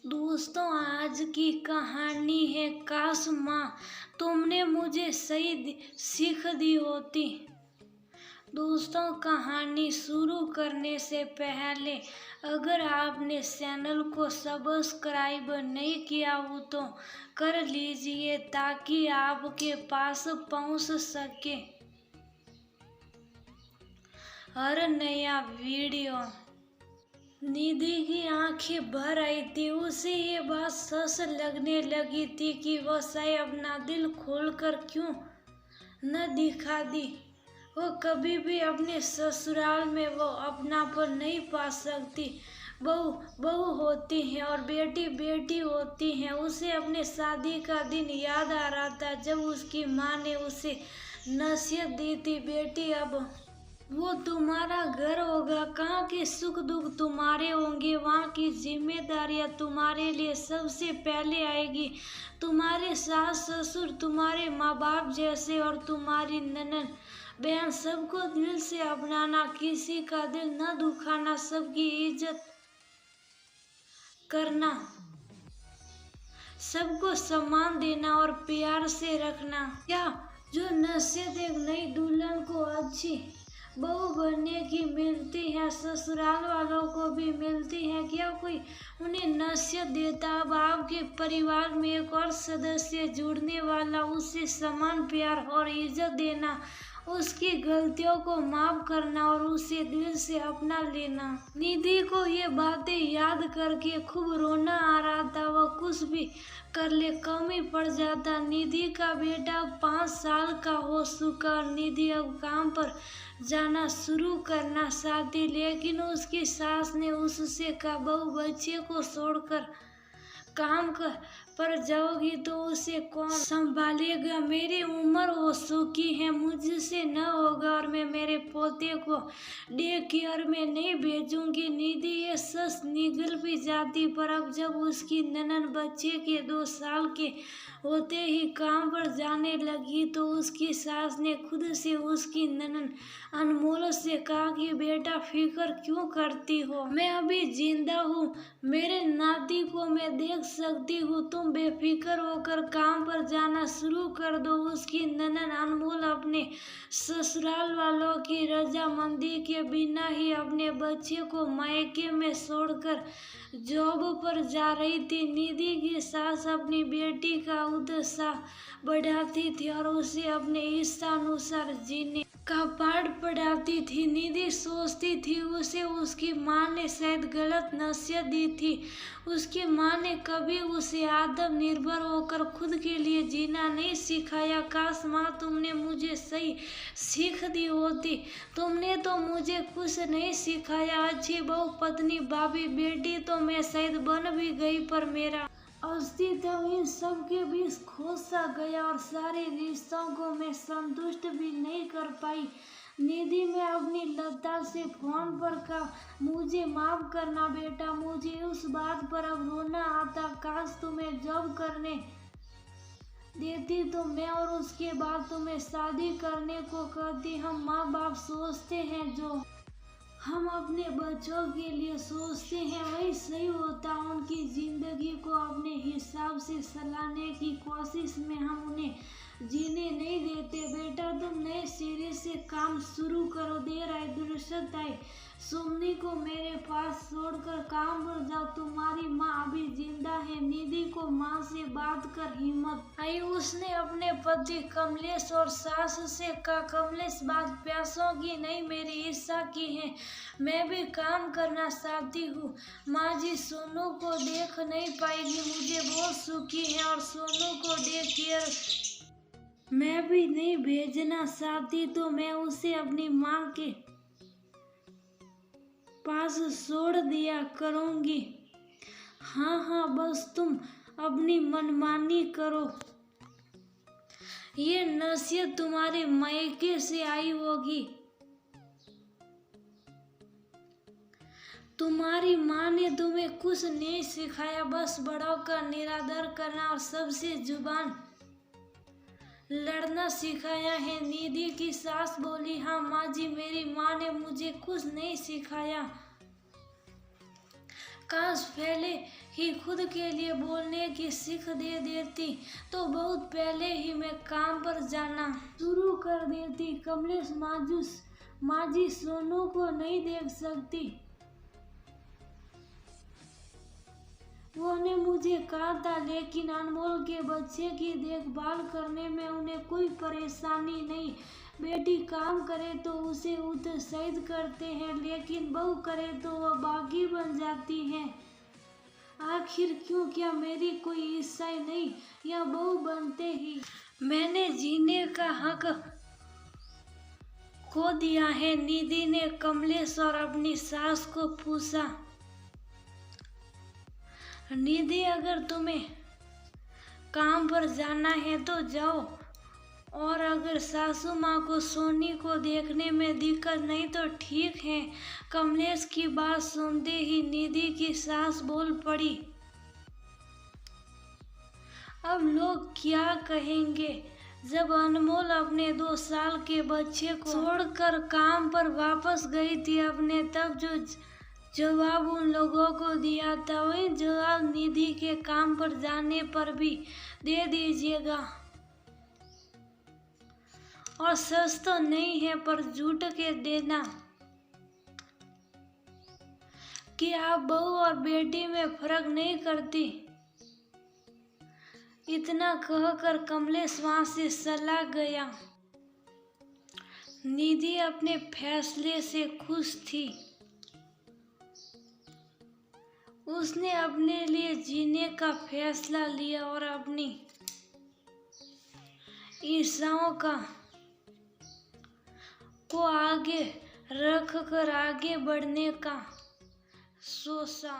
दोस्तों, आज की कहानी है काश माँ तुमने मुझे सही सीख दी होती। दोस्तों, कहानी शुरू करने से पहले अगर आपने चैनल को सब्सक्राइब नहीं किया हो तो कर लीजिए ताकि आपके पास पहुंच सके हर नया वीडियो। निधि की आंखें भर आई थी। उसे ये बात सच लगने लगी थी कि वह शायद अपना दिल खोलकर क्यों न दिखा दी। वो कभी भी अपने ससुराल में वो अपनापन नहीं पा सकती। बहू बहू होती है और बेटी बेटी होती है। उसे अपने शादी का दिन याद आ रहा था जब उसकी माँ ने उसे नसीहत दी थी, बेटी अब वो तुम्हारा घर होगा, कहाँ के सुख दुख तुम्हारे होंगे, वहाँ की जिम्मेदारियाँ तुम्हारे लिए सबसे पहले आएगी। तुम्हारे सास ससुर तुम्हारे माँ बाप जैसे और तुम्हारी ननद बहन सबको दिल से अपनाना, किसी का दिल न दुखाना, सबकी इज्जत करना, सबको सम्मान देना और प्यार से रखना। क्या जो नसीहत एक नई दुल्हन को अच्छी बहू बनने की मिलती है, ससुराल वालों को भी मिलती है। क्या कोई उन्हें नसीहत देता? अब आपके परिवार में एक और सदस्य जुड़ने वाला, उसे समान प्यार और इज्जत देना, उसकी गलतियों को माफ करना और उसे दिल से अपना लेना। निधि को ये बातें याद करके खूब रोना आ रहा था। वह कुछ भी कर ले कम ही पड़ जाता। निधि का बेटा 5 साल का हो चुका और निधि अब काम पर जाना शुरू करना चाहती, लेकिन उसकी सास ने उससे कहा, बहू बच्चे को छोड़कर काम पर जाओगी तो उसे कौन संभालेगा? मेरी उम्र हो चुकी है, मुझसे न होगा और मैं मेरे पोते को डे केयर में नहीं भेजूंगी। निधि ये सच निगल भी जाती, पर अब जब उसकी ननद बच्चे के 2 साल के होते ही काम पर जाने लगी तो उसकी सास ने खुद से उसकी ननद अनमोल से कहा कि बेटा फिक्र क्यों करती हो, मैं अभी जिंदा हूँ, मेरे नाती को मैं देख सकती हूँ, तुम बेफिक्र होकर काम पर जाना शुरू कर दो। उसकी ननद अनमोल अपने ससुराल वालों की रजामंदी के बिना ही अपने बच्चे को मायके में छोड़कर जॉब पर जा रही थी। निधि की सास अपनी बेटी का उत्साह बढ़ाती थी और उसे अपने इच्छानुसार जीने का पाठ पढ़ाती थी। निधि सोचती थी उसे उसकी माँ ने शायद गलत नसीहत दी थी। उसकी माँ ने कभी उसे आत्मनिर्भर होकर खुद के लिए जीना नहीं सिखाया। काश माँ तुमने मुझे सही सीख दी होती। तुमने तो मुझे कुछ नहीं सिखाया। अच्छी बहू, पत्नी, भाभी, बेटी तो मैं शायद बन भी गई, पर मेरा अस्तित्व इन सब के बीच खो सा गया और सारे रिश्तों को मैं संतुष्ट भी नहीं कर पाई। निधि मैं अपनी लता से फोन पर कहा, मुझे माफ करना बेटा, मुझे उस बात पर अब रोना आता। काश तुम्हें जॉब करने देती तो मैं और उसके बाद तुम्हें शादी करने को कहती। हम माँ बाप सोचते हैं जो हम अपने बच्चों के लिए सोचते हैं वही सही होता। उनकी जिंदगी को अपने हिसाब से चलाने की कोशिश में हम उन्हें जीने नहीं देते। बेटा तुम नए सिरे से काम शुरू करो, देर आए दुरुस्त आए। सुमनी को मेरे पास छोड़कर काम पर जाओ, तुम्हारी माँ अभी जिंदा है। निधि को माँ से बात कर हिम्मत आई। उसने अपने पति कमलेश और सास से कहा, कमलेश बात पैसों की नहीं मेरी इच्छा की है, मैं भी काम करना चाहती हूँ। माँ जी सोनू को देख नहीं पाएगी, मुझे बहुत सुखी है और सोनू को डे केयर मैं भी नहीं भेजना चाहती, तो मैं उसे अपनी माँ के पास छोड़ दिया करूँगी। हाँ हाँ, बस तुम अपनी मनमानी करो। ये नसीहत तुम्हारे मायके से आई होगी। तुम्हारी माँ ने तुम्हें कुछ नहीं सिखाया, बस बड़ों का निरादर करना और सबसे जुबान लड़ना सिखाया है। निधि की सास बोली, हाँ माँ जी, मेरी माँ ने मुझे कुछ नहीं सिखाया। काश पहले ही खुद के लिए बोलने की सीख दे देती तो बहुत पहले ही मैं काम पर जाना शुरू कर देती। कमलेश मायूस माजी सोनू को नहीं देख सकती। उन्होंने मुझे कहा था, लेकिन अनमोल के बच्चे की देखभाल करने में उन्हें कोई परेशानी नहीं। बेटी काम करे तो उसे उत्साहित करते हैं, लेकिन बहू करे तो वह बागी बन जाती है। आखिर क्यों? क्या मेरी कोई इच्छा नहीं, या बहू बनते ही मैंने जीने का हक खो दिया है? निधि ने कमलेश और अपनी सास को पूछा। निधि, अगर तुम्हें काम पर जाना है तो जाओ, और अगर सासू माँ को सोनी को देखने में दिक्कत नहीं तो ठीक है। कमलेश की बात सुनते ही निधि की सास बोल पड़ी, अब लोग क्या कहेंगे? जब अनमोल अपने 2 साल के बच्चे को छोड़कर काम पर वापस गई थी अपने, तब जो जवाब उन लोगों को दिया था वही जवाब निधि के काम पर जाने पर भी दे दीजिएगा। और सच तो नहीं है, पर झूठ के देना कि आप बहू और बेटी में फर्क नहीं करती। इतना कहकर कमलेश वहां से चला गया। निधि अपने फैसले से खुश थी। उसने अपने लिए जीने का फैसला लिया और अपनी इच्छाओं को आगे रख कर आगे बढ़ने का सोचा।